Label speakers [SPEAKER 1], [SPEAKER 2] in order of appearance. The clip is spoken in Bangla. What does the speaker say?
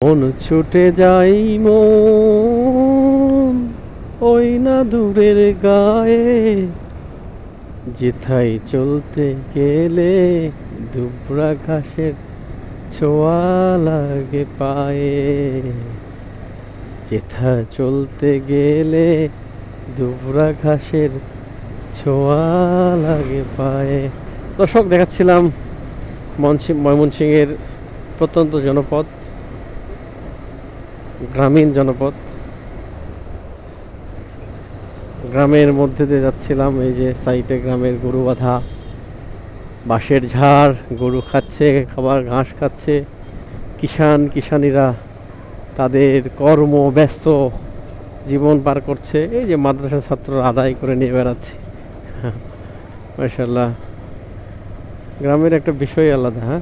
[SPEAKER 1] মন ছুটে যাই মন ওই না দূরের গায়ে, যেথায় চলতে গেলে দুবরা ঘাসের ছোঁয়া লাগে পায়ে, যেথা চলতে গেলে দুবরা ঘাসের ছোঁয়া লাগে পায়ে। দর্শক, দেখাচ্ছিলাম ময়মনসিংহের প্রত্যন্ত জনপদ, গ্রামীণ জনপদ। গ্রামের মধ্যে দিয়ে যাচ্ছিলাম, এই যে সাইডে গ্রামের গরু বাঁধা, বাঁশের ঝাড়, গরু খাচ্ছে, খাবার ঘাস খাচ্ছে। কিষানীরা তাদের কর্ম ব্যস্ত জীবন পার করছে। এই যে মাদ্রাসা ছাত্ররা আদায় করে নিয়ে বেড়াচ্ছে। মাশাআল্লাহ, গ্রামের একটা বিষয় আলাদা। হ্যাঁ,